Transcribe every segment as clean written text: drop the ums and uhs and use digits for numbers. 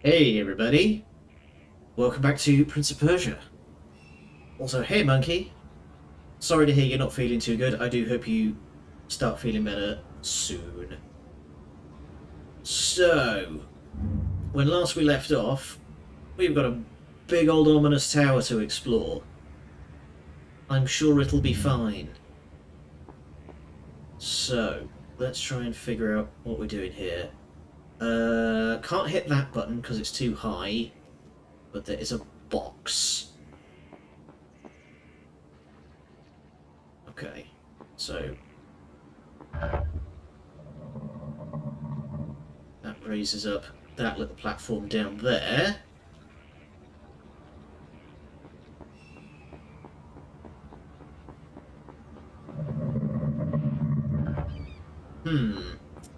Hey everybody, welcome back to Prince of Persia. Also, hey Monkey, sorry to hear you're not feeling too good. I do hope you start feeling better soon. So, when last we left off, we've got a big old ominous tower to explore. I'm sure it'll be fine. So, let's try and figure out what we're doing here. Can't hit that button because it's too high, but there is a box. Okay, so that raises up that little platform down there.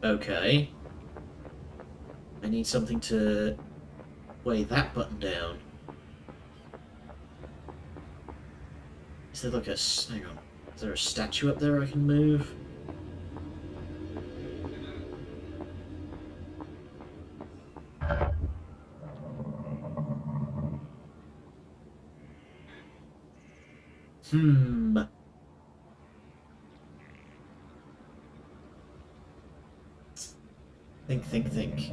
Okay. I need something to weigh that button down. Is there like a... hang on. Is there a statue up there I can move? Think.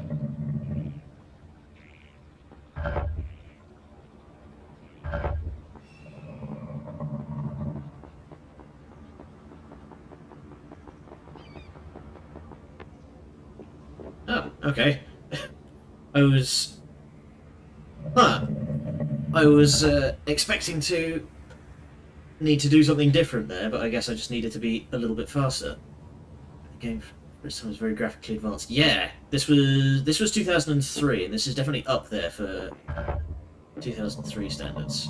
Oh, okay. I was... Huh. I was expecting to need to do something different there, but I guess I just needed to be a little bit faster. The game this time was very graphically advanced. Yeah, this was 2003, and this is definitely up there for 2003 standards.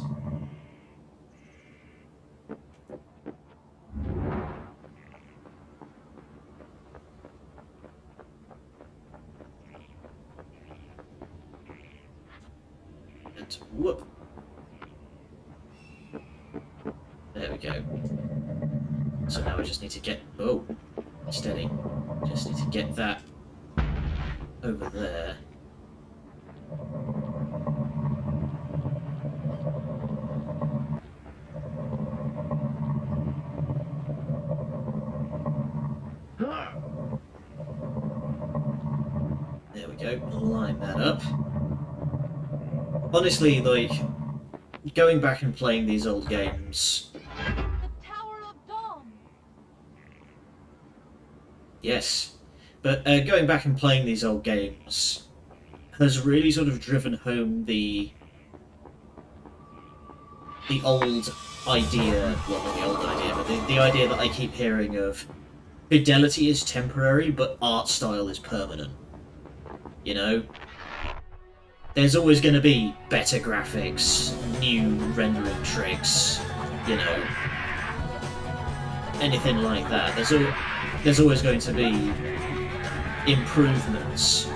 And whoop. There we go. So now I just need to get... oh, steady. Just need to get that over there. There we go, line that up. Honestly, like, going back and playing these old games... The Tower of Dawn. Yes, but going back and playing these old games has really sort of driven home the old idea, well, not the old idea, but the idea that I keep hearing of fidelity is temporary, but art style is permanent. You know? There's always going to be better graphics, new rendering tricks, you know, anything like that. There's always going to be improvements,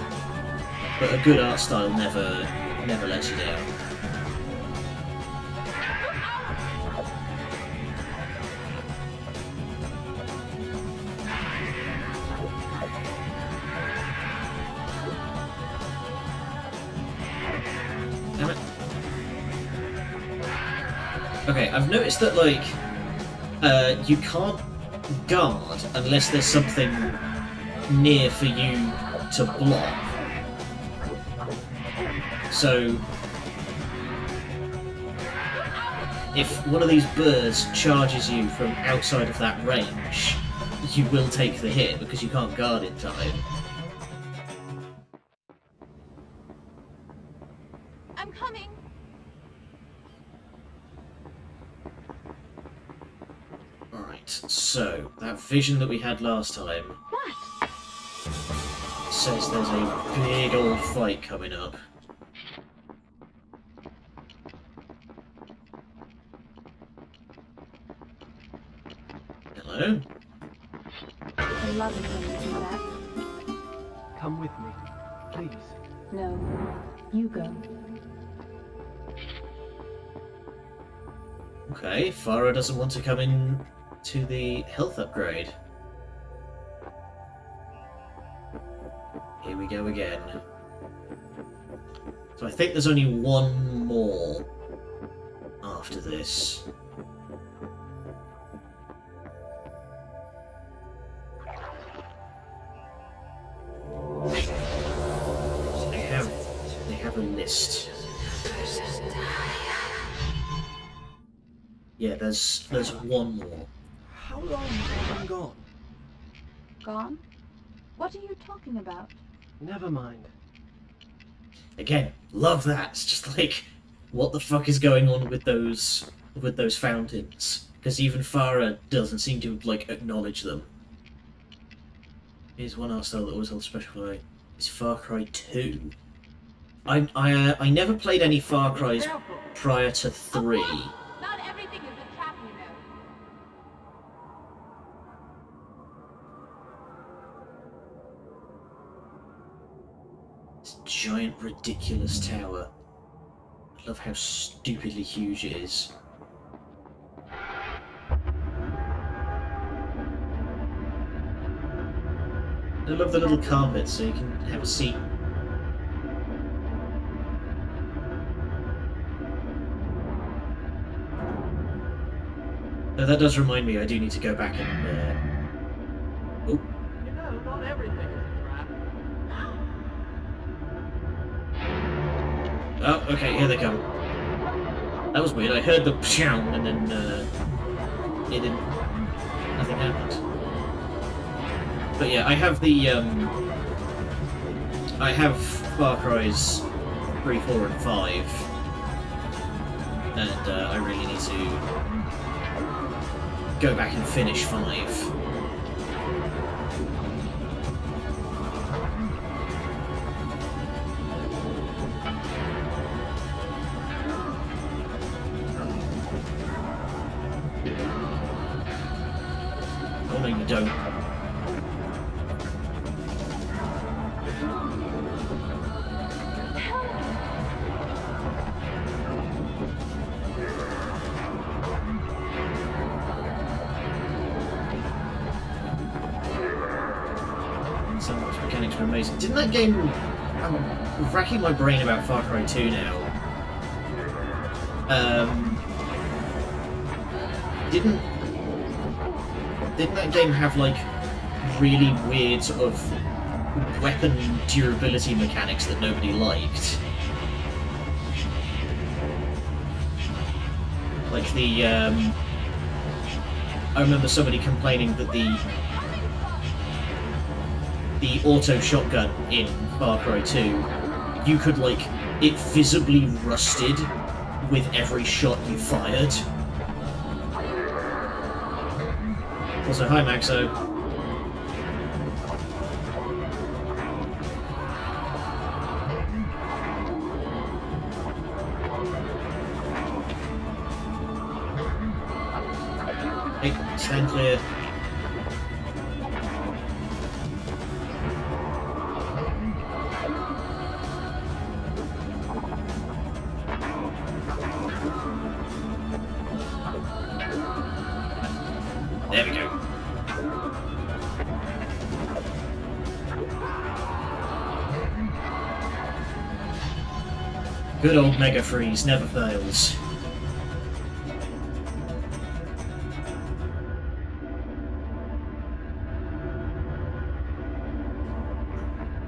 but a good art style never lets you down. Damn it. Okay, I've noticed that, like, you can't guard unless there's something near for you to block. So, if one of these birds charges you from outside of that range, you will take the hit because you can't guard in time. I'm coming. Alright, so, that vision that we had last time What? says there's a big old fight coming up. Hello? I love it when you do that. Come with me, please. No, you go. Okay, Farah doesn't want to come in to the health upgrade. Here we go again. So I think there's only one more after this. They have a list. Yeah, there's one more. How long have I been gone? Gone? What are you talking about? Never mind. Again, love that. It's just like, what the fuck is going on with those fountains? Because even Farah doesn't seem to like acknowledge them. Here's one art style that was held special by. It's Far Cry 2. I never played any Far Cries prior to 3. Not everything is a trap, you know. This giant, ridiculous tower. I love how stupidly huge it is. I love the little carpet so you can have a seat. Though that does remind me, I do need to go back and. Oh. You know, not everything is a trap. Oh, okay, here they come. That was weird. I heard the pshow and then it didn't. Nothing happened. But yeah, I have the I have Far Cry's 3, 4, and 5, and I really need to go back and finish 5. Oh no, you don't. Sandbox mechanics were amazing. Didn't that game... I'm racking my brain about Far Cry 2 now. Didn't that game have, like, really weird sort of weapon durability mechanics that nobody liked? Like the, I remember somebody complaining that the auto shotgun in Far Cry 2, you could, like, it visibly rusted with every shot you fired. Also, hi Maxo. Hey, stand clear. There we go. Good old Mega Freeze never fails.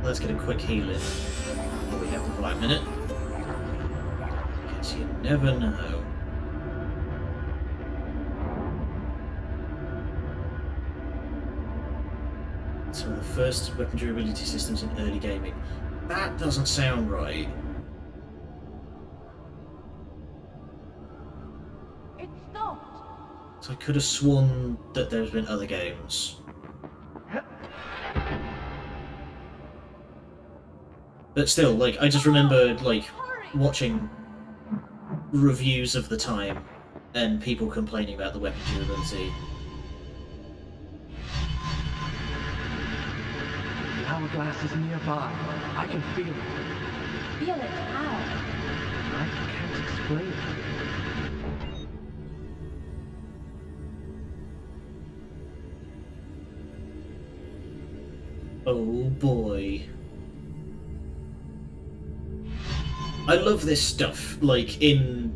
Let's get a quick heal in before we have the 5 minute. Because you never know. Some of the first weapon durability systems in early gaming. That doesn't sound right. It stopped. So I could have sworn that there's been other games. But still, like, I just remember, like, watching reviews of the time and people complaining about the weapon durability. The hourglass is nearby. I can feel it. Feel it how? I can't explain it. Oh boy. I love this stuff. Like in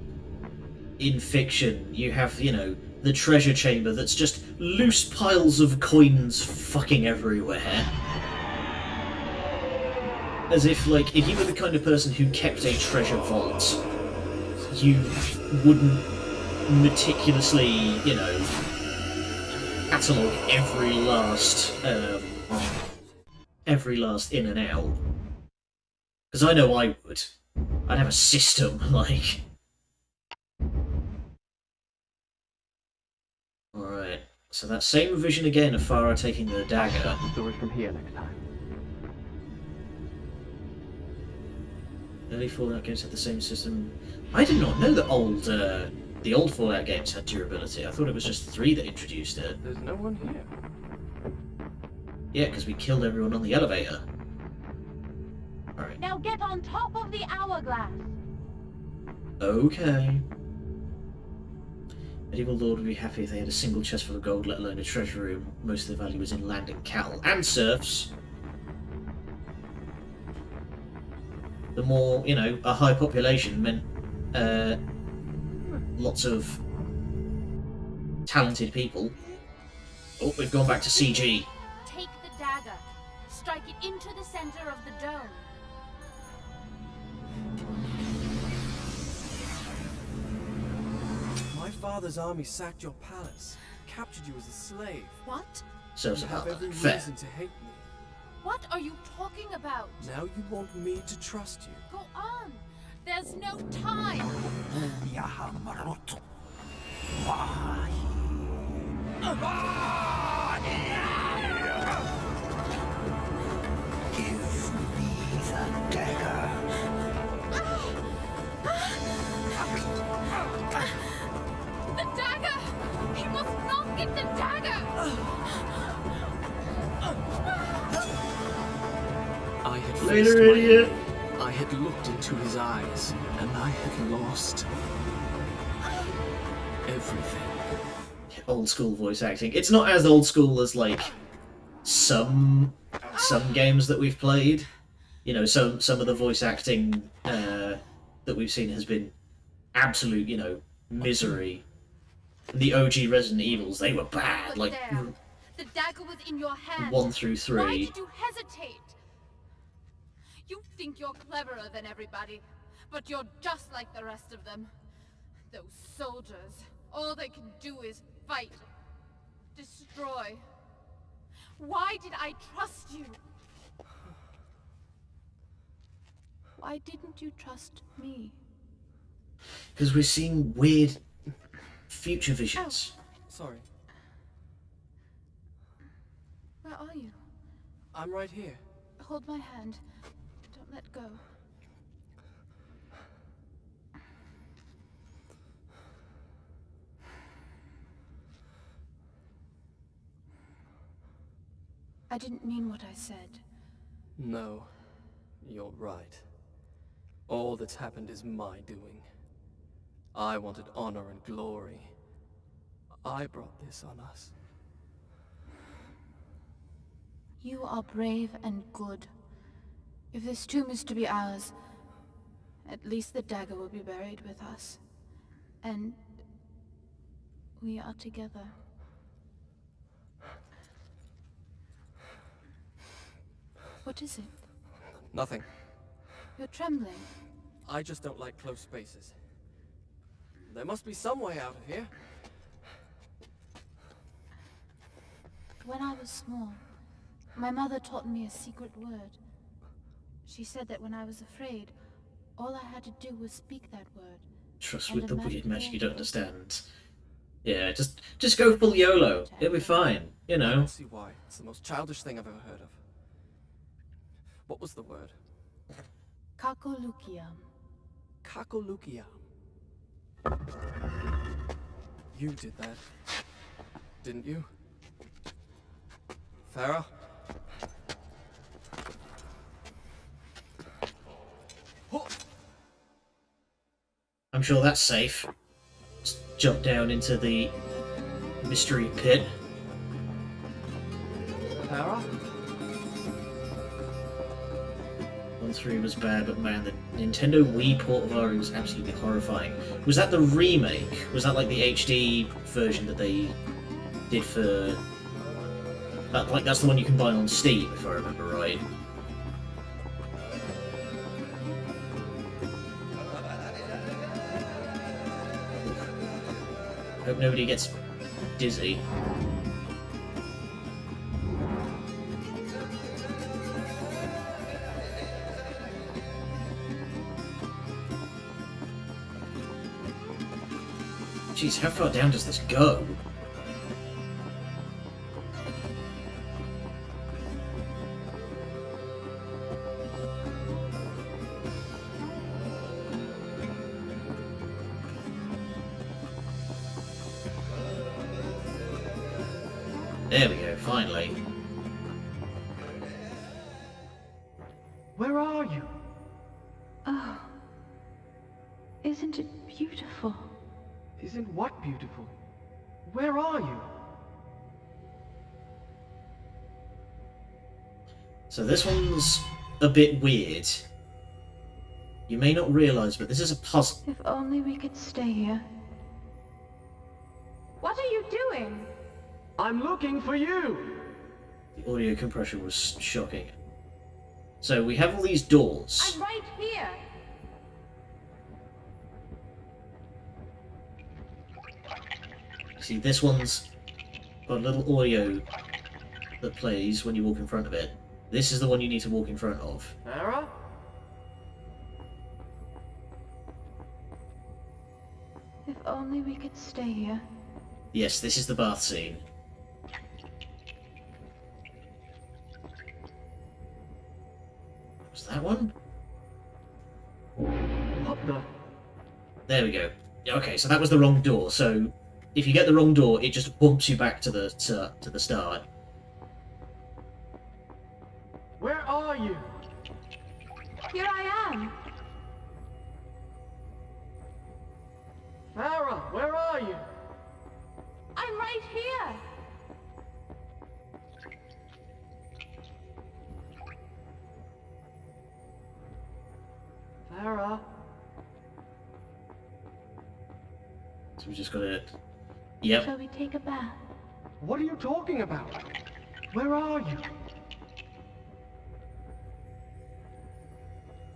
fiction, you have, you know, the treasure chamber that's just loose piles of coins fucking everywhere. As if, like, if you were the kind of person who kept a treasure vault, you wouldn't meticulously, you know, catalogue every last in and out. Because I know I would. I'd have a system, like... Alright, so that same vision again of Farah taking the dagger. Start the story from here next time. Early Fallout games had the same system. I did not know that the old Fallout games had durability. I thought it was just 3 that introduced it. There's no one here. Yeah, because we killed everyone on the elevator. Alright. Now get on top of the hourglass. Okay. Medieval Lord would be happy if they had a single chest full of gold, let alone a treasure room. Most of the value was in land and cattle. And serfs. The more, you know, a high population meant lots of talented people. Oh, we've gone back to CG. Take the dagger. Strike it into the center of the dome. My father's army sacked your palace, captured you as a slave. What? Serfs You of have power. every Fair. reason to hate me. What are you talking about? Now you want me to trust you. Go on. There's no time. The dagger! He must not get the dagger! I had Later, faced my idiot. enemy. I had looked into his eyes, and I had lost everything. Old school voice acting. It's not as old school as, like, some games that we've played. You know, some of the voice acting that we've seen has been absolute, you know, misery. The OG Resident Evils, they were bad. But Like, there. The dagger was in your hand. 1 through Why 3. did you hesitate? You think you're cleverer than everybody, but you're just like the rest of them. Those soldiers, all they can do is fight, destroy. Why did I trust you? Why didn't you trust me? Because we're seeing weird future visions. Sorry, Where are you? I'm right here. Hold my hand. Don't let go. I didn't mean what I said. No, you're right. All that's happened is my doing. I wanted honor and glory. I brought this on us. You are brave and good. If this tomb is to be ours, at least the dagger will be buried with us. And we are together. What is it? Nothing. You're trembling. I just don't like close spaces. There must be some way out of here. When I was small, my mother taught me a secret word. She said that when I was afraid, all I had to do was speak that word. Trust And with a the weird magic you don't magic understand. Yeah, just go full YOLO. It'll be fine, you I know. don't see why. It's the most childish thing I've ever heard of. What was the word? Kakolukiam. Kakolukia. You did that, didn't you? Farah? I'm sure that's safe. Just jump down into the mystery pit. Farah? Well, One 3 was bad, but man, the Nintendo Wii port of Ari was absolutely horrifying. Was that the remake? Was that like the HD version that they did for... like, that's the one you can buy on Steam, if I remember right. Hope nobody gets dizzy. Jeez, how far down does this go? There we go, finally. Where are you? Oh. Isn't it beautiful? Isn't what beautiful? Where are you? So this one's a bit weird. You may not realise, but this is a puzzle. If only we could stay here. What are you doing? I'm looking for you! The audio compression was shocking. So we have all these doors. I'm right here. See, this one's got a little audio that plays when you walk in front of it. This is the one you need to walk in front of. Farah? If only we could stay here. Yes, this is the bath scene. Was that one? What the? There we go. Okay, so that was the wrong door. So if you get the wrong door, it just bumps you back to the start. Where are you? Here I am. Farah, where are you? I'm right here. Farah? So we just got to... Yep. Shall we take a bath? What are you talking about? Where are you?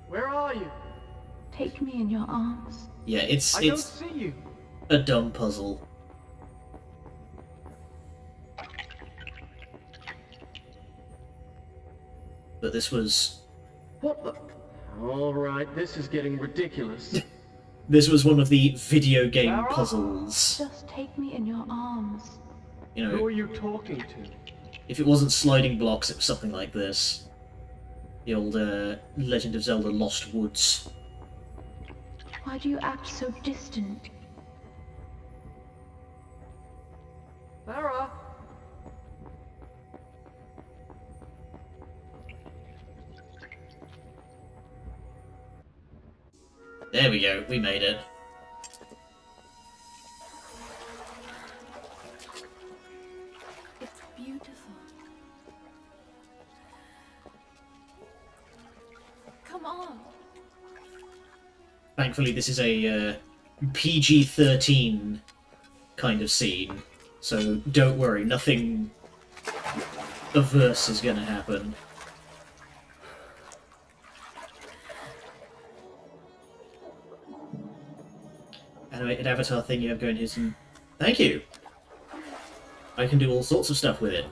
Where are you? Take me in your arms. Yeah, it's I don't see you. a dumb puzzle. But this was... What the? Alright, this is getting ridiculous. This was one of the video game Farah? puzzles. Just take me in your arms. You Who know, are you talking to? if it wasn't sliding blocks, it was something like this. The old Legend of Zelda Lost Woods. Why do you act so distant? Farah? There we go, we made it. It's beautiful. Come on. Thankfully, this is a PG-13 kind of scene, so don't worry, nothing averse is going to happen. Animated avatar thing you have going here. Some... Thank you! I can do all sorts of stuff with it.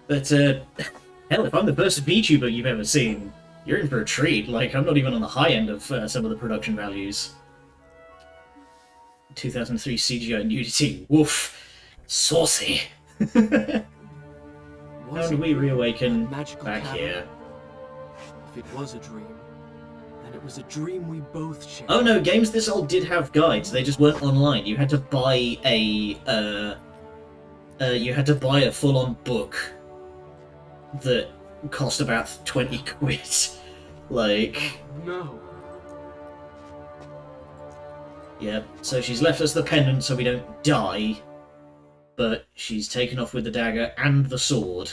But, hell, if I'm the first VTuber you've ever seen, you're in for a treat. Like, I'm not even on the high end of some of the production values. 2003 CGI nudity. Woof. Saucy. How did we reawaken magical back cavern? here? If it was a dream, then it was a dream we both shared. Oh no, games this old did have guides. They just weren't online. You had to buy a full-on book that cost about 20 quid. Like, No. yeah. So she's left us the pendant so we don't die, but she's taken off with the dagger and the sword.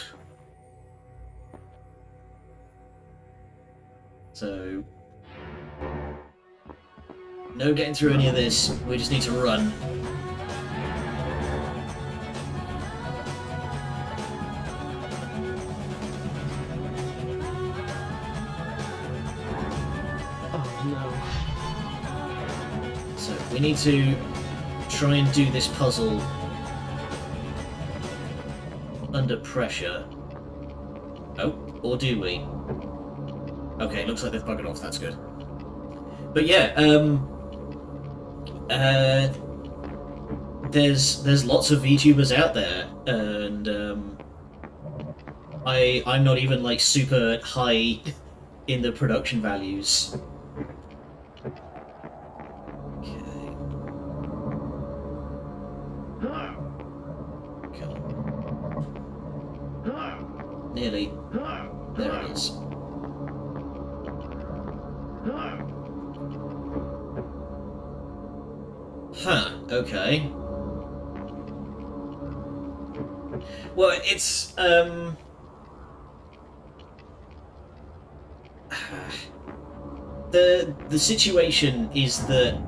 So no getting through any of this. We just need to run. Oh no. So we need to try and do this puzzle under pressure. Oh, or do we? Okay, looks like they've buggered off, that's good. But yeah, there's lots of VTubers out there, and I'm not even like super high in the production values. Okay. Come on. Nearly. There it is. Huh, okay. Well, it's, the situation is that,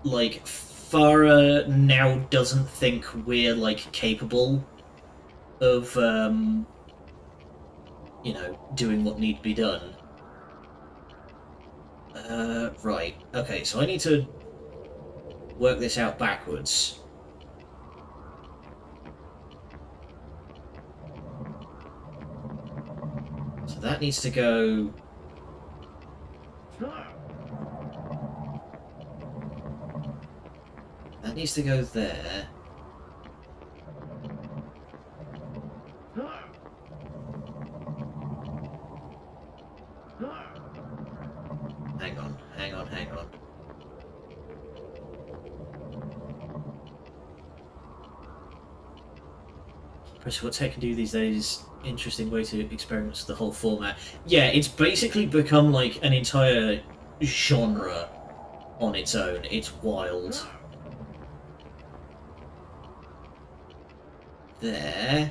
like, Farah now doesn't think we're, like, capable of, you know, doing what need to be done. Right. Okay, so I need to work this out backwards. So that needs to go... That needs to go there. Hang on, hang on, hang on. Press what tech can do these days. Interesting way to experiment with the whole format. Yeah, it's basically become like an entire genre on its own. It's wild. There.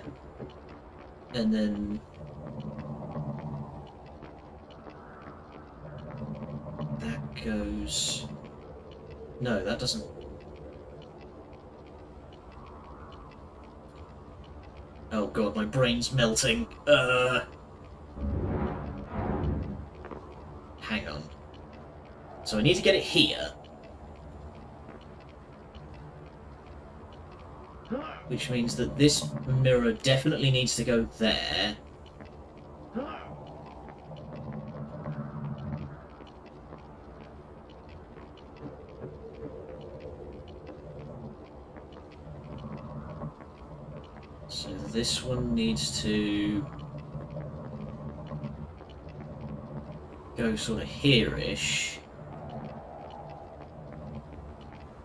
And then... that goes... No, that doesn't... Oh god, my brain's melting. Hang on. So I need to get it here. Which means that this mirror definitely needs to go there. So this one needs to go sort of here-ish.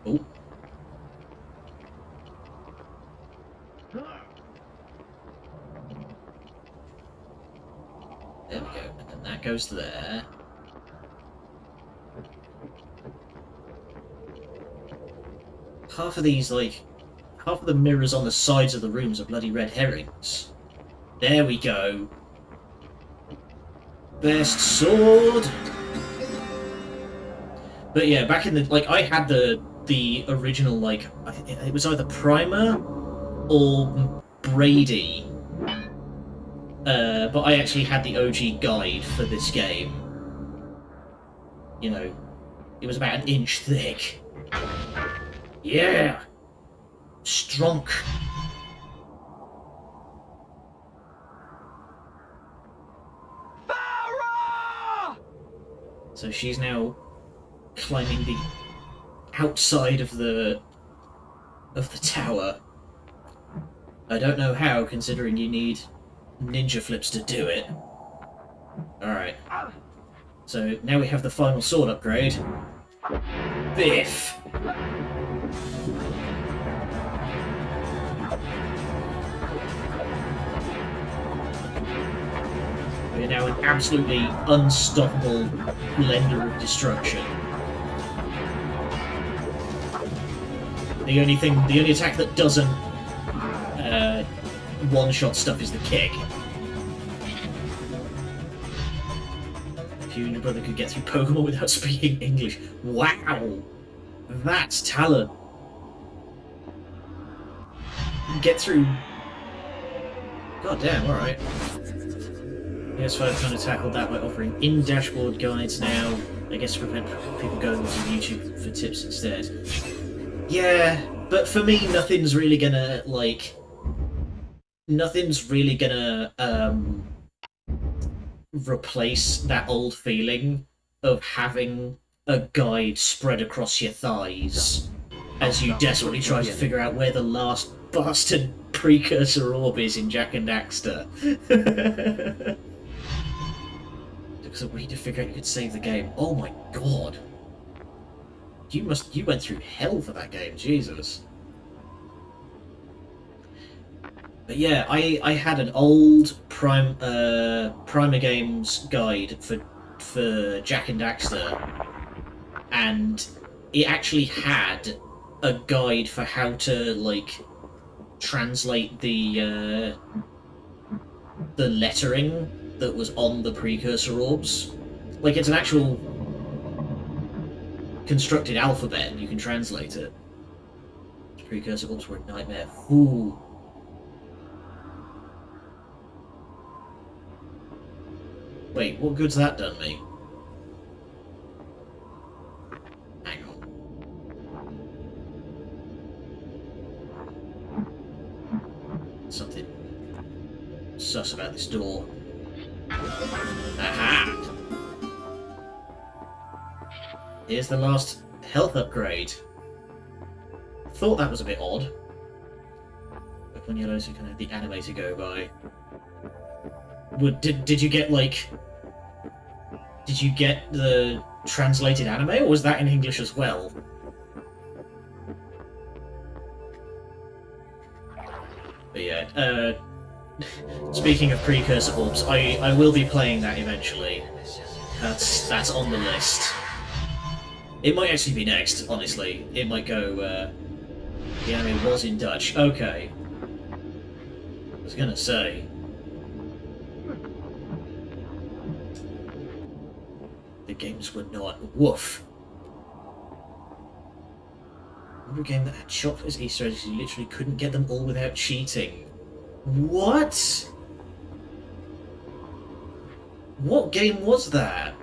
Oh. There we go, and then that goes there. Half of these, like, half of the mirrors on the sides of the rooms are bloody red herrings. There we go. Best sword! But yeah, back in the, like, I had the original, like, it was either Primer or Brady. But I actually had the OG guide for this game. You know, it was about an inch thick. Yeah! Strong. So she's now climbing the outside of the tower. I don't know how, considering you need ninja flips to do it. Alright. So now we have the final sword upgrade. Biff! We're now an absolutely unstoppable blender of destruction. The only attack that doesn't one-shot stuff is the kick. you and your brother could get through Pokemon without speaking English. Wow! That's talent. Get through... God damn, alright. Yes, I've kind of tackled that by offering in-dashboard guides now. I guess to prevent people going to YouTube for tips instead. Yeah, but for me, nothing's really gonna, like... Nothing's really gonna, replace that old feeling of having a guide spread across your thighs as you desperately try to figure out where the last bastard precursor orb is in Jak and Daxter. Because a way to figure out you could save the game. Oh my god. You went through hell for that game, Jesus. But yeah, I had an old Primer Games guide for Jak and Daxter, and it actually had a guide for how to like translate the lettering that was on the precursor orbs. Like, it's an actual constructed alphabet, and you can translate it. Precursor orbs were a nightmare. Ooh. Wait, what good's that done me? Hang on. Something sus about this door. Aha! Here's the last health upgrade. Thought that was a bit odd. When yellow, so kind of the animator go by. Did you get, like... Did you get the translated anime, or was that in English as well? But yeah, speaking of precursor orbs, I will be playing that eventually. That's on the list. It might actually be next, honestly. It might go, the anime was in Dutch. Okay. I was gonna say... The games were not. Woof. Remember a game that had chocolate as Easter eggs, you literally couldn't get them all without cheating. What? What game was that?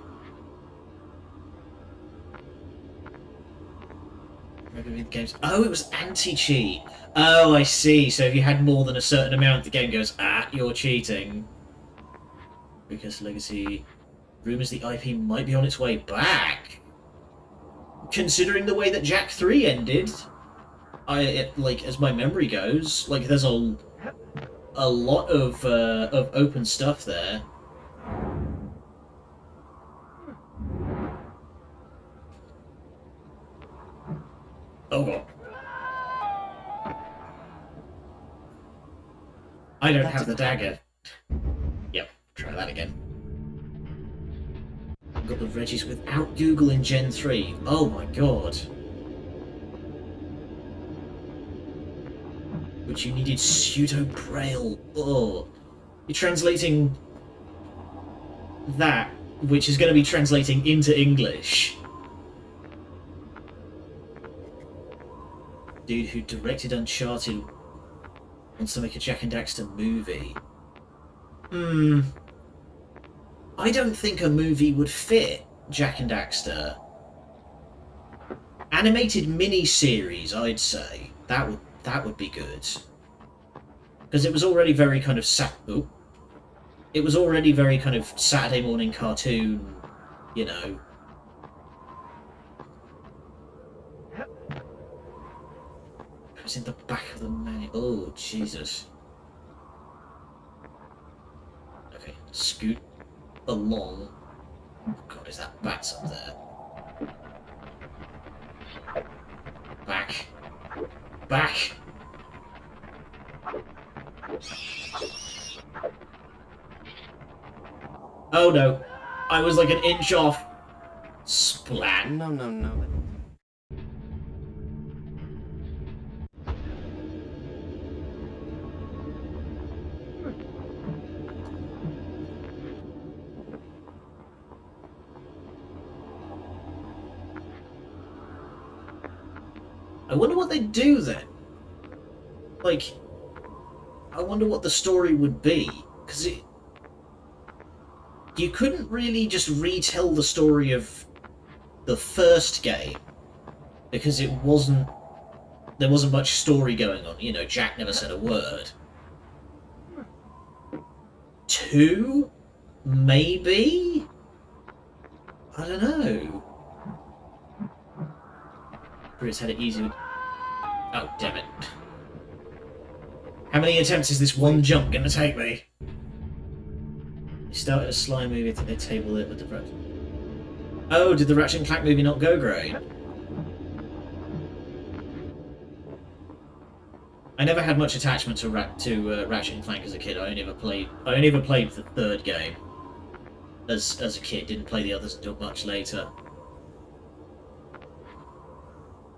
Remember the games? Oh, it was anti-cheat. Oh, I see. So if you had more than a certain amount, the game goes, ah, you're cheating. Because Legacy... Rumours the IP might be on its way back. Considering the way that Jak 3 ended, like, as my memory goes, like, there's a lot of open stuff there. Oh god. I don't have the dagger. Yep, try that again. Got the Regis without Google in Gen 3. Oh my god. Which you needed pseudo-braille. Oh. You're translating that, which is going to be translating into English. Dude who directed Uncharted wants to make a Jak and Daxter movie. I don't think a movie would fit Jak and Daxter. Animated mini-series, I'd say. That would be good. Because it was already very kind of it was already very kind of Saturday morning cartoon, you know. It was in the back of the manual. Oh, Jesus. Okay, scoot along. Oh god, is that bats up there? Back. Back! Oh no. I was like an inch off. Splat. No. wonder what they'd do then. Like, I wonder what the story would be, because you couldn't really just retell the story of the first game, because there wasn't much story going on. You know, Jack never said a word. 2? Maybe? I don't know. Bruce had it easy. Oh, damn it. How many attempts is this one jump gonna take me? They started a slime movie at the table there with the... Oh, did the Ratchet and Clank movie not go great? I never had much attachment to Ratchet and Clank as a kid. I only ever played the third game as a kid. Didn't play the others until much later.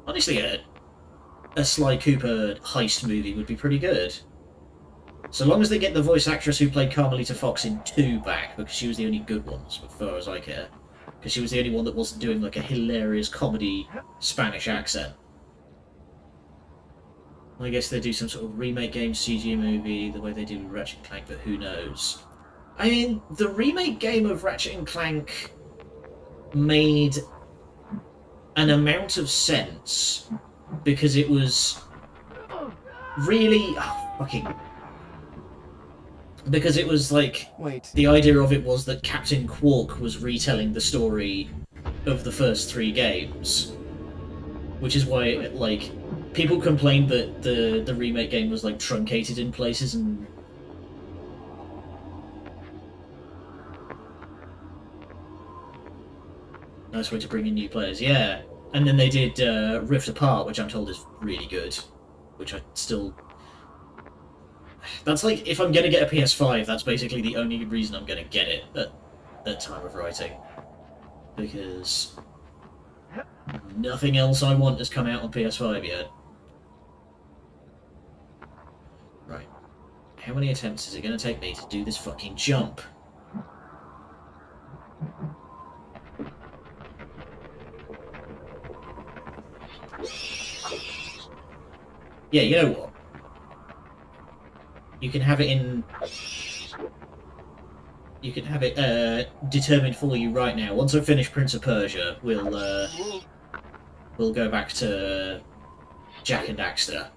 Honestly, a Sly Cooper heist movie would be pretty good. So long as they get the voice actress who played Carmelita Fox in 2 back, because she was the only good one, as far as I care. Because she was the only one that wasn't doing like a hilarious comedy Spanish accent. I guess they do some sort of remake game, CG movie, the way they do with Ratchet and Clank, but who knows. I mean, the remake game of Ratchet and Clank made an amount of sense because it was really... because it was like... Wait. The idea of it was that Captain Quark was retelling the story of the first 3 games. Which is why, like, people complained that the remake game was, like, truncated in places and... Nice way to bring in new players, yeah. And then they did Rift Apart, which I'm told is really good. Which I still... That's like, if I'm going to get a PS5, that's basically the only reason I'm going to get it at that time of writing. Because nothing else I want has come out on PS5 yet. Right. How many attempts is it going to take me to do this fucking jump? Yeah, you know what? You can have it in... You can have it determined for you right now. Once I finish Prince of Persia, we'll go back to Jak and Daxter.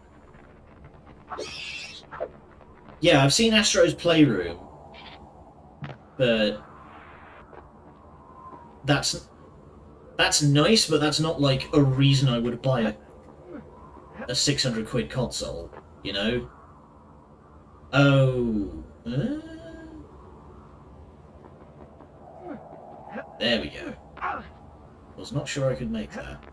Yeah, I've seen Astro's Playroom, but that's nice, but that's not like a reason I would buy a 600 quid console, you know? Oh. There we go. Was not sure I could make that.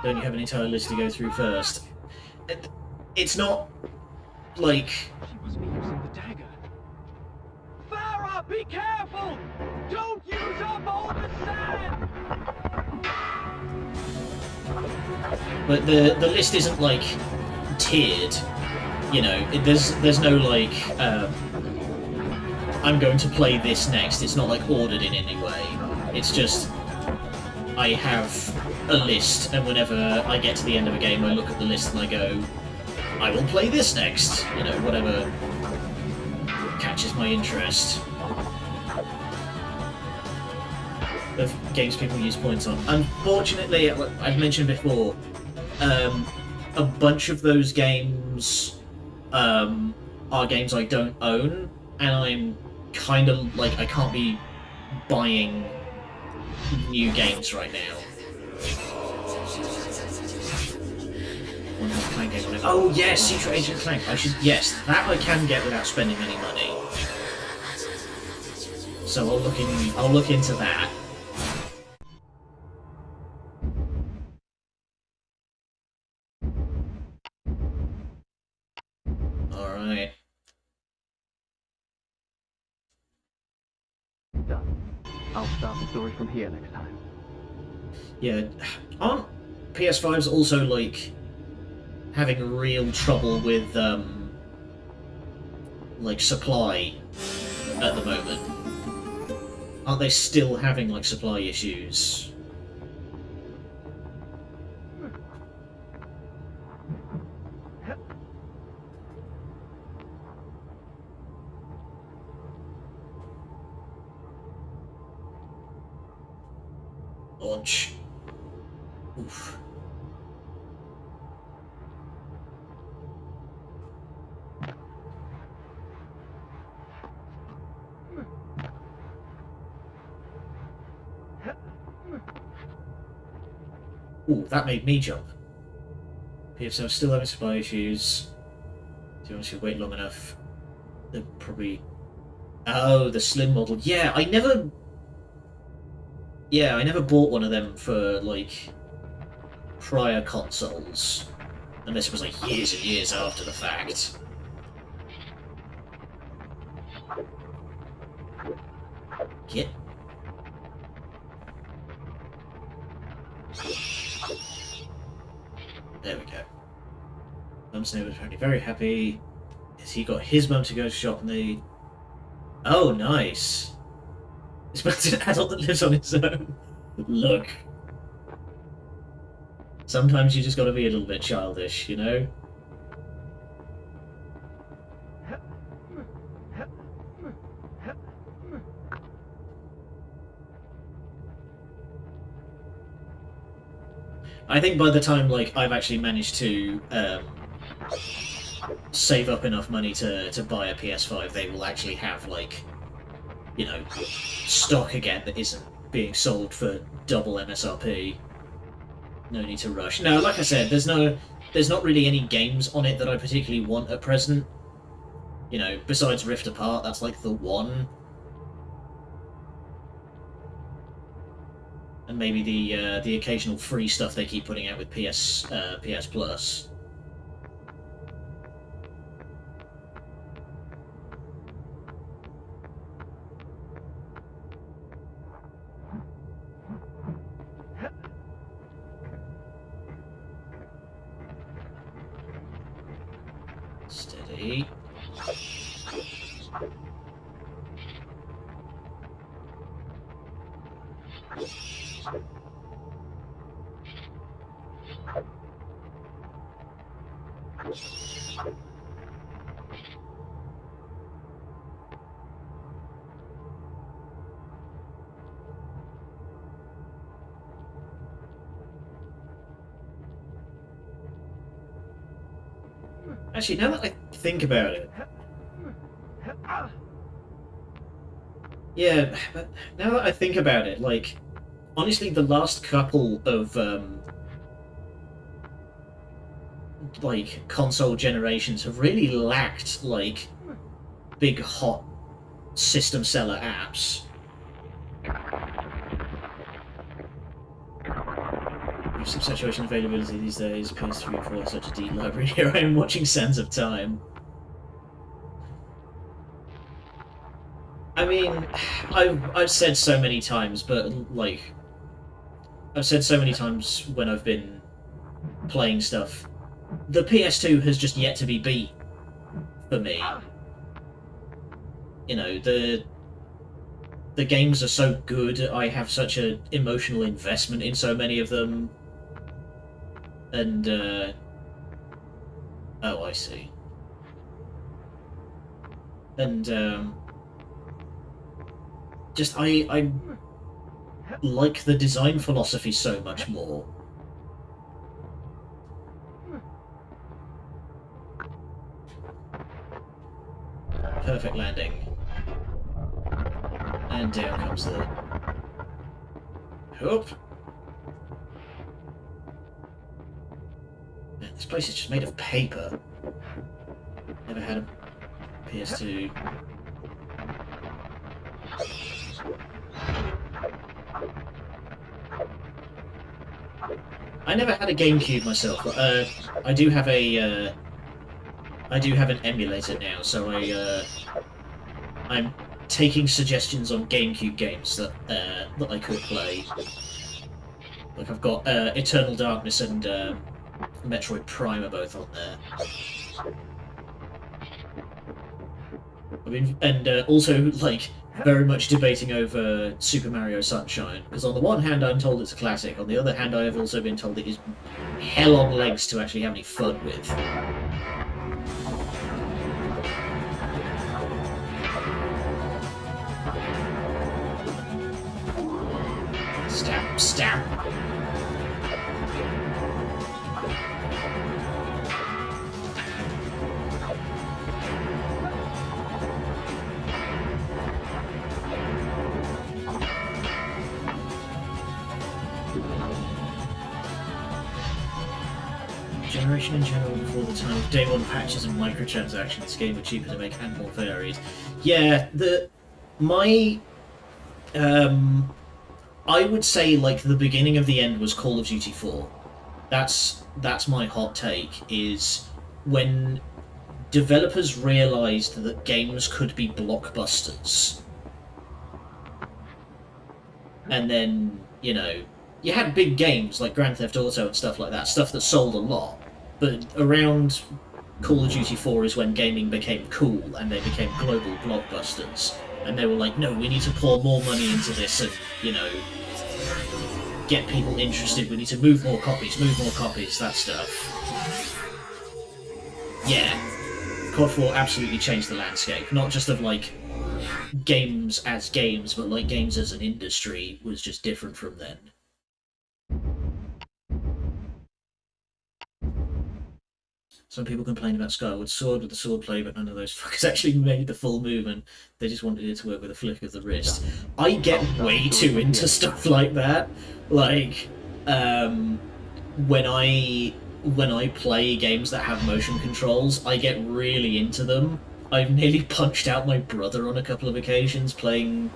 Don't you have an entire list to go through first? It's not like... She must be using the dagger. Farah, be careful! Don't use up all the sand! But the list isn't like tiered, you know. There's no like I'm going to play this next. It's not like ordered in any way. It's just I have a list, and whenever I get to the end of a game, I look at the list and I go, I will play this next. You know, whatever catches my interest. Of games people use points on. Unfortunately, I've mentioned before, a bunch of those games are games I don't own, and I'm kind of like, I can't be buying new games right now. Oh yes, Secret Agent Clank. Yes, that I can get without spending any money. So I'll look into that. Alright. Done. I'll start the story from here next time. Yeah, aren't PS5s also, like, having real trouble with, like, supply at the moment? Aren't they still having, like, supply issues? Launch. Oof. Ooh, that made me jump. PFM still having supply issues. Do you honestly wait long enough? They're probably... Oh, the slim model. Yeah, I never bought one of them for, like, prior consoles. Unless it was, like, years and years after the fact. Get... There we go. Mum's neighbour was apparently very happy. As he got his mum to go shop and they... Oh, nice. It's about an adult that lives on his own. Look. Sometimes you just gotta be a little bit childish, you know? I think by the time, like, I've actually managed to save up enough money to buy a PS5, they will actually have, like, you know, stock again that isn't being sold for double MSRP. No need to rush. No, like I said, there's not really any games on it that I particularly want at present. You know, besides Rift Apart, that's like the one. And maybe the occasional free stuff they keep putting out with PS Plus. Steady. Actually, now that I think about it... Yeah, but now that I think about it, like, honestly, the last couple of, like, console generations have really lacked, like, big, hot system seller apps. Some saturation availability these days, PS3 for such a deep library. Here I am watching Sands of Time. I mean, I've said so many times, but like, I've said so many times when I've been playing stuff, the PS2 has just yet to be beat for me. You know, the games are so good, I have such an emotional investment in so many of them. And, oh, I see. And, just, I like the design philosophy so much more. Perfect landing. And down comes the... Hoop! Man, this place is just made of paper. Never had a PS2. I never had a GameCube myself, but I do have a I do have an emulator now, so I'm taking suggestions on GameCube games that that I could play. Like I've got Eternal Darkness and Metroid Prime are both on there. I mean, and also like very much debating over Super Mario Sunshine, because on the one hand I'm told it's a classic, on the other hand I have also been told it is hell on legs to actually have any fun with. Stab. Stab. Generation in general, before the time of day one patches and microtransactions, this game were cheaper to make and more varied. Yeah, I would say like the beginning of the end was Call of Duty 4. That's my hot take, is when developers realized that games could be blockbusters. And then, you know, you had big games like Grand Theft Auto and stuff like that, stuff that sold a lot. But around Call of Duty 4 is when gaming became cool and they became global blockbusters. And they were like, no, we need to pour more money into this and, you know, get people interested. We need to move more copies, that stuff. Yeah. COD 4 absolutely changed the landscape. Not just of, like, games as games, but, like, games as an industry was just different from then. Some people complain about Skyward Sword with the swordplay, but none of those fuckers actually made the full movement. They just wanted it to work with a flick of the wrist. I get way too into stuff like that. Like, when I play games that have motion controls, I get really into them. I've nearly punched out my brother on a couple of occasions playing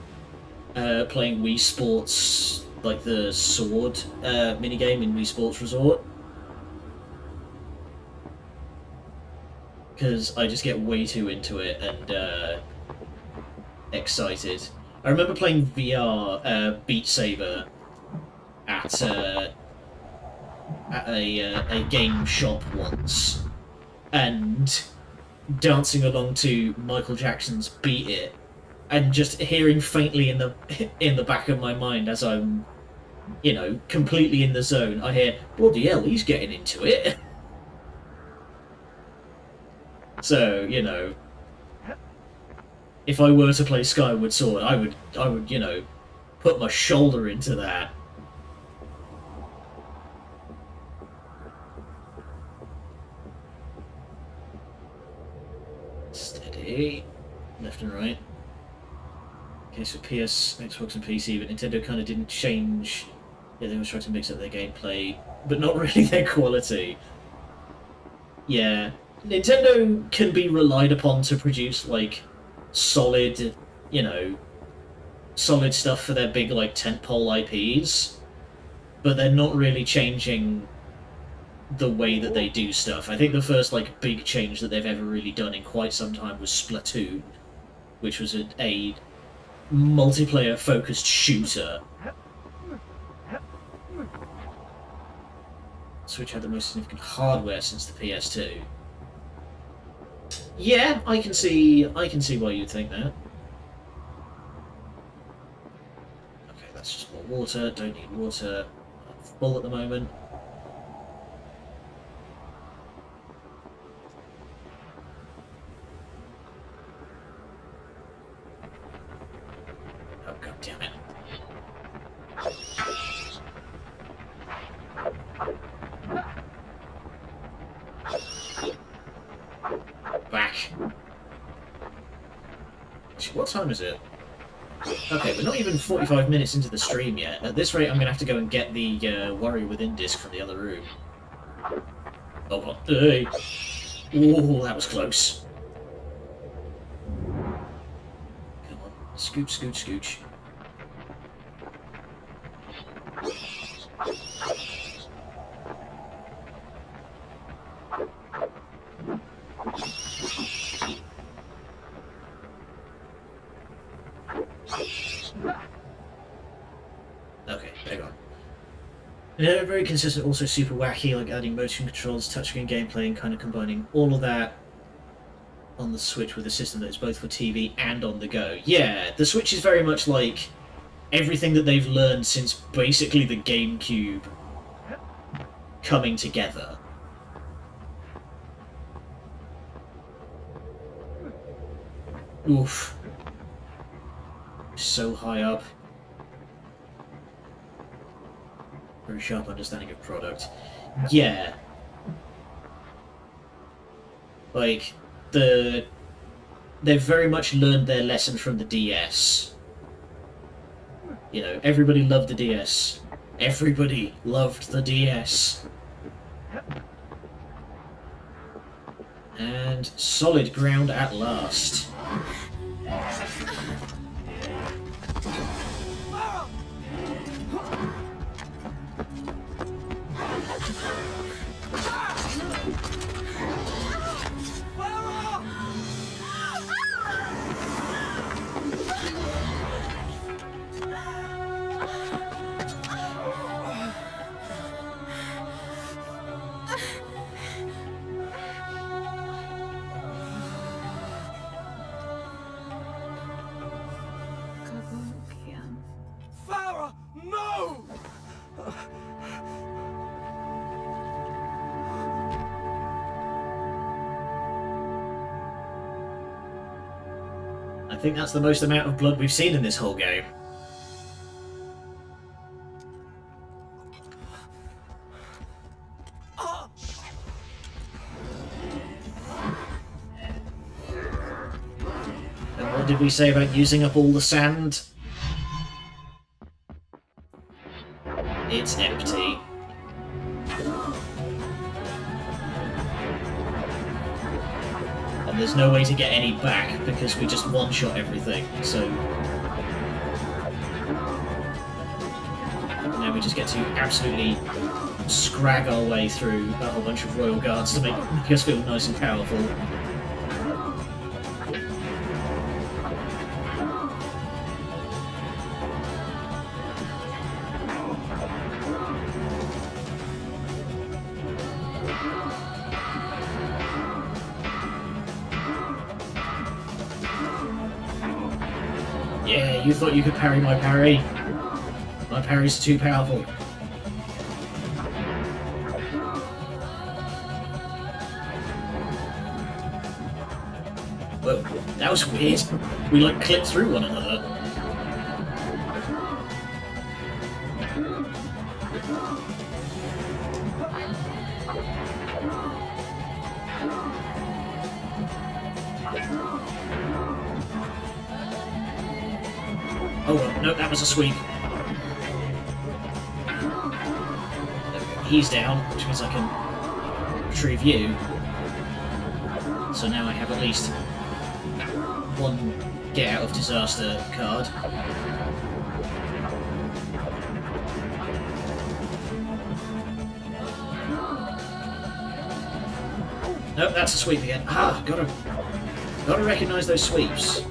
Wii Sports, like the sword minigame in Wii Sports Resort. Because I just get way too into it and excited. I remember playing VR Beat Saber at a game shop once, and dancing along to Michael Jackson's "Beat It," and just hearing faintly in the back of my mind as I'm, you know, completely in the zone, I hear, "Bloody hell, he's getting into it." So, you know, if I were to play Skyward Sword, I would, you know, put my shoulder into that. Steady. Left and right. Okay, so PS, Xbox and PC, but Nintendo kind of didn't change. Yeah, they always try to mix up their gameplay, but not really their quality. Yeah. Nintendo can be relied upon to produce, like, solid, you know, solid stuff for their big, like, tentpole IPs, but they're not really changing the way that they do stuff. I think the first, like, big change that they've ever really done in quite some time was Splatoon, which was a multiplayer-focused shooter. Switch had the most significant hardware since the PS2. Yeah, I can see why you'd think that. Okay, that's just more water. Don't need water. I'm full at the moment. Oh, god damn it. Back. What time is it? Okay, we're not even 45 minutes into the stream yet. At this rate, I'm going to have to go and get the Warrior Within disc from the other room. Oh, what? Hey. Ooh, that was close. Come on. Scooch, scooch, scooch. Okay, hang on. Yeah, very consistent, also super wacky, like adding motion controls, touchscreen gameplay, and kind of combining all of that on the Switch with a system that is both for TV and on the go. Yeah, the Switch is very much like everything that they've learned since basically the GameCube coming together. Oof. So high up. Very sharp understanding of product. Yeah. Like, they've very much learned their lesson from the DS. You know, everybody loved the DS. Everybody loved the DS. And solid ground at last. Farah, no! I think that's the most amount of blood we've seen in this whole game. And what did we say about using up all the sand? It's empty. And there's no way to get any back because we just one-shot everything, so... Now we just get to absolutely scrag our way through a whole bunch of royal guards to make us feel nice and powerful. Yeah, you thought you could parry my parry. My parry's too powerful. Whoa, that was weird. We like clipped through one another. Oh, well, no, that was a sweep. He's down, which means I can retrieve you. So now I have at least one get out of disaster card. Nope, that's a sweep again. Ah, gotta recognise those sweeps.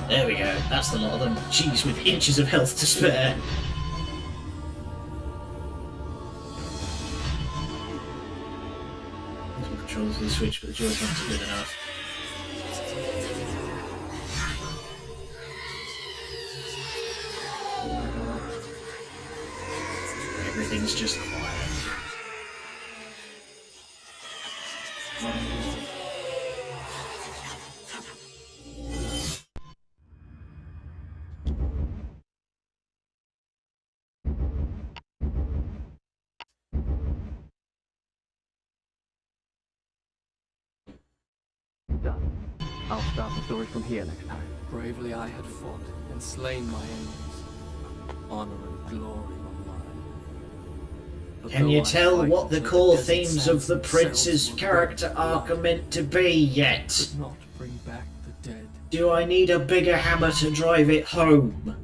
There we go, that's the lot of them. Jeez, with inches of health to spare. Multiple controls for the Switch, but the Joy-Cons are good enough. Everything's just quiet. Done. I'll start the story from here next time. Bravely I had fought and slain my enemies. Honor and glory were mine. But Can though you I tell fight what the until core desert themes of sands the themselves Prince's will character red arc are blood, meant to be yet? could not bring back the dead. Do I need a bigger hammer to drive it home?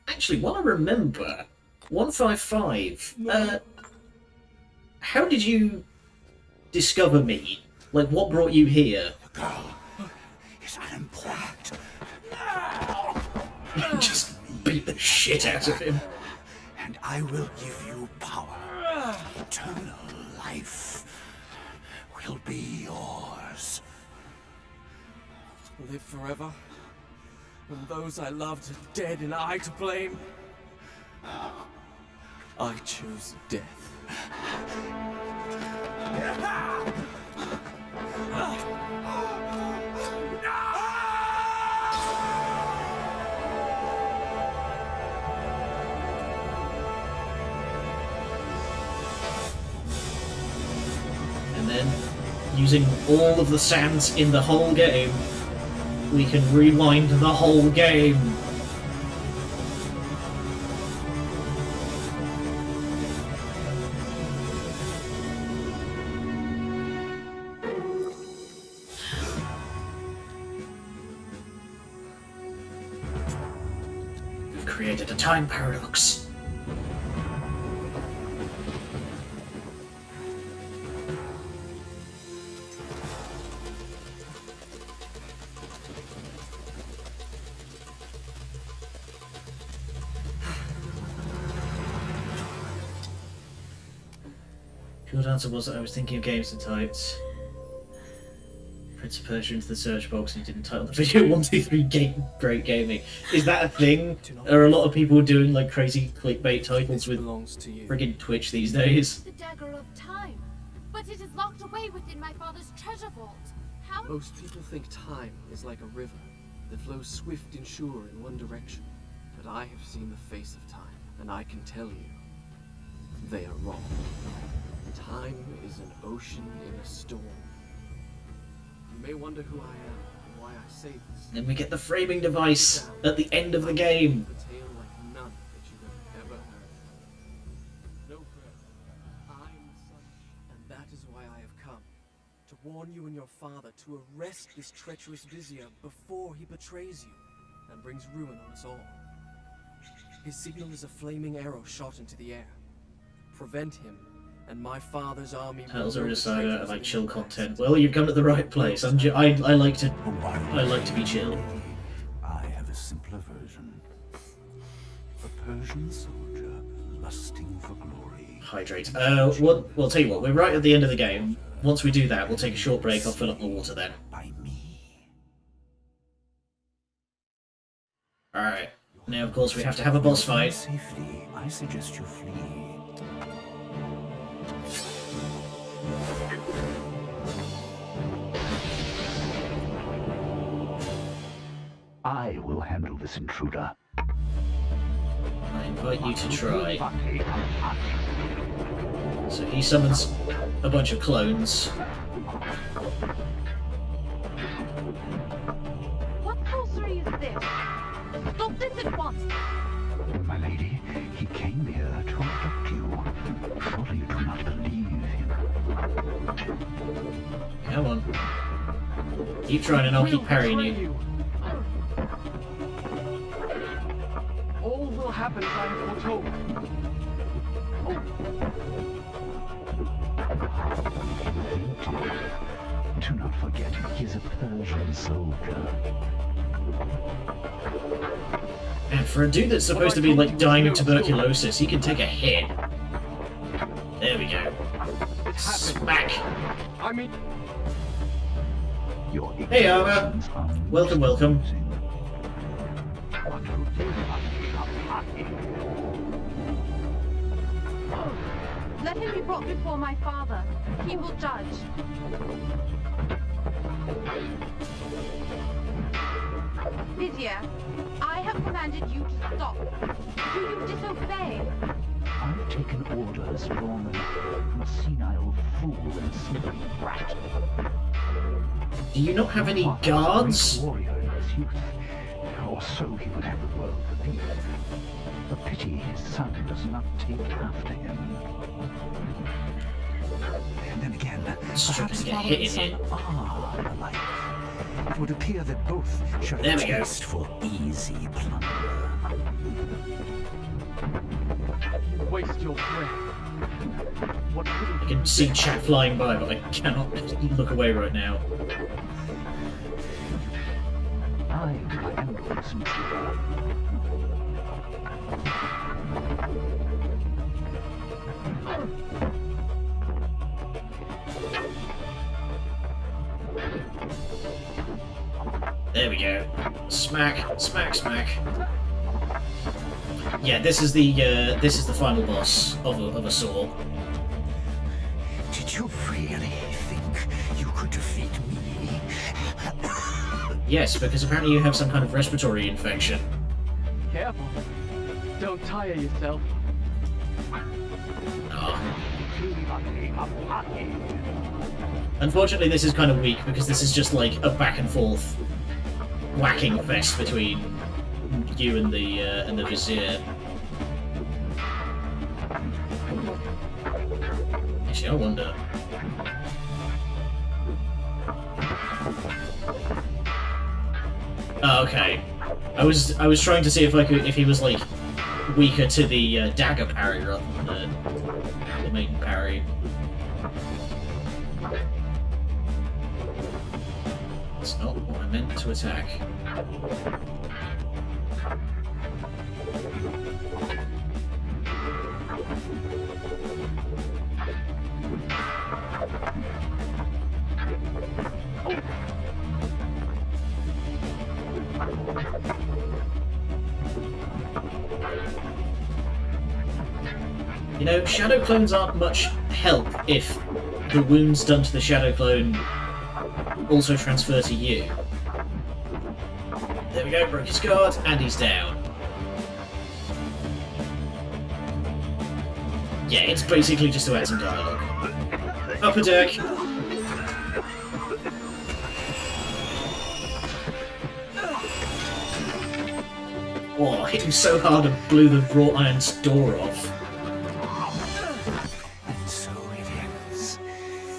Actually, while I remember, 155, how did you discover me? Like, what brought you here? The girl is unimportant. Just beat the shit out of him. And I will give you power. Eternal life will be yours. live forever, when those I loved are dead and I to blame? I choose death. And then, using all of the sands in the whole game, we can rewind the whole game. We've created a time paradox. Short answer was that I was thinking of games and typed Prince of Persia into the search box and you didn't title the video 123 Great Gaming. Is that a thing? Are a lot of people doing like crazy clickbait titles with belongs to you. friggin' Twitch these days? The dagger of time. But it is locked away within my father's treasure vault. How? Most people think time is like a river that flows swift and sure in one direction. But I have seen the face of time, and I can tell you, they are wrong. Time is an ocean in a storm. You may wonder who I am and why I say this. Then we get the framing device at the end of the game. A tale like none that you have ever heard. No further. I am the sun, and that is why I have come. To warn you and your father to arrest this treacherous vizier before he betrays you and brings ruin on us all. His signal is a flaming arrow shot into the air. Prevent him, and my father's army. Titles are decided. I like chill content. Well, you've come to the right place. I like to be chill. I have a simpler version. A Persian soldier lusting for glory. Hydrate. We'll tell you what. We're right at the end of the game. Once we do that, we'll take a short break. I'll fill up the water then. By me. All right. Now, of course, we have to have a boss For fight. safety, I suggest you flee. I will handle this intruder. I invite you to try. So he summons a bunch of clones. What sorcery is this? Stop this at once! My lady, he came here to abduct you. Surely you do not believe him. Come on. Keep trying and I'll keep parrying you. All will happen as I have foretold. Do not forget, he is a Persian soldier. And for a dude that's supposed to be like dying of tuberculosis, he can take a hit. There we go. Smack. I mean, Your Hey, Arma. Welcome, welcome. Let him be brought before my father. He will judge. Vizier, I have commanded you to stop. Do you disobey? I've taken orders from a senile fool and sniveling brat. Do you not have any guards? A warrior in his youth, or so he would have the world believe. A pity his son does not take after him. And then again, perhaps Get father hit and in son it. are alike. It would appear that both share There a we go. taste for easy plunder. you waste your breath. What could I can see chat flying by, but I cannot look away right now. I will handle this intruder. we go. Smack, smack, smack. Yeah, this is the final boss of a saw. Did you really think you could defeat me? Yes, because apparently you have some kind of respiratory infection. Careful. Don't tire yourself. Oh. Unfortunately, this is kind of weak because this is just like a back and forth whacking fest between you and the Vizier. Actually, I wonder. Oh, okay. I was trying to see if he was like weaker to the dagger parry rather than the main parry. That's not what I meant to attack. You know, shadow clones aren't much help if the wounds done to the shadow clone also transfer to you. There we go, broke his guard, and he's down. Yeah, it's basically just to add some dialogue. Upper deck! Oh, hit him so hard and blew the wrought iron's door off. And so it ends.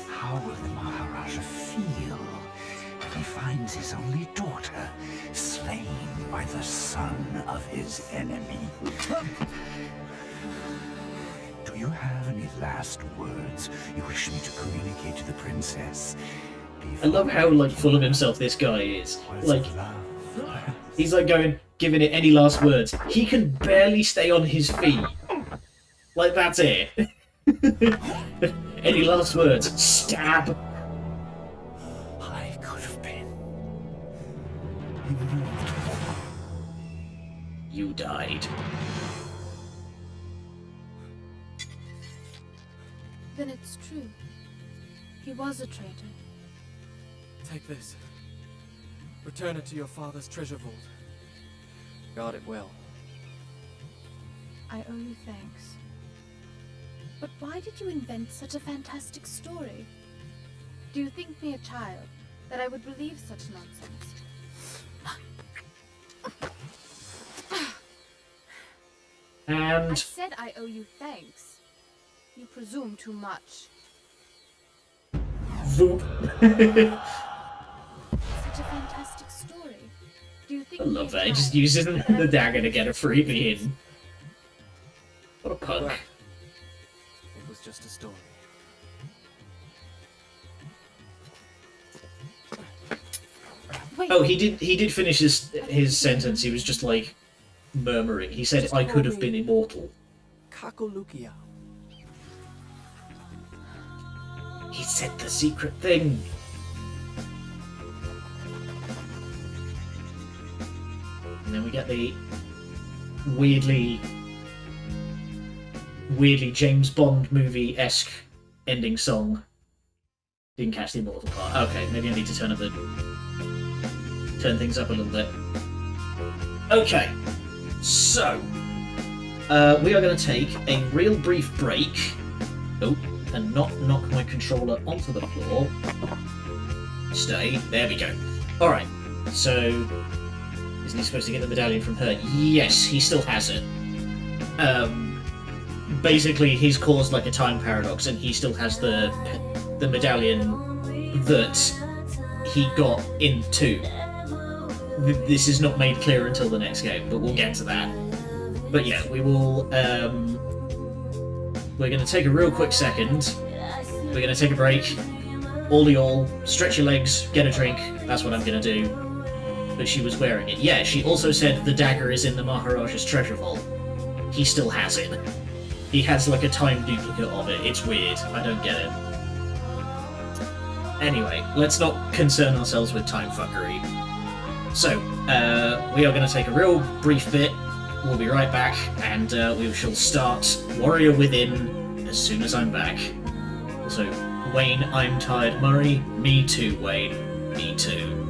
How will the Maharaja feel when he finds his only daughter slain by the son of his enemy? Do you have any last words you wish me to communicate to the princess? I love how like full of himself this guy is. Like, he's like giving it any last words. He can barely stay on his feet. Like, that's it. Any last words? Stab! I could have been. You died. Then it's true. He was a traitor. Take this. Return it to your father's treasure vault. Guard it well. I owe you thanks. But why did you invent such a fantastic story? Do you think me a child, that I would believe such nonsense? I And said I owe you thanks. You presume too much. Voop. Such a fantastic story. Do you think I me love a that. He child, just uses that I the would dagger to believe get a such freebie in. nonsense? What a punk. It was just a story. Wait, Oh, he did finish his sentence. He was just like murmuring. He said, "I could have been immortal." Kakolukia. He said the secret thing. And then we get the weirdly James Bond movie-esque ending song. Didn't catch the immortal part. Okay, maybe I need to turn things up a little bit. Okay, so we are going to take a real brief break. Oh, and not knock my controller onto the floor. Stay. There we go. Alright, so isn't he supposed to get the medallion from her? Yes, he still has it. Basically, he's caused like a time paradox, and he still has the medallion that he got in 2. This is not made clear until the next game, but we'll get to that. But yeah, we will. We're going to take a real quick second. We're going to take a break. All, stretch your legs, get a drink. That's what I'm going to do. But she was wearing it. Yeah, she also said the dagger is in the Maharaja's treasure vault. He still has it. He has like a time duplicate of it. It's weird. I don't get it. Anyway, let's not concern ourselves with time fuckery. So, we are going to take a real brief bit. We'll be right back, and we shall start Warrior Within as soon as I'm back. Also, Wayne, I'm tired. Murray, me too, Wayne. Me too.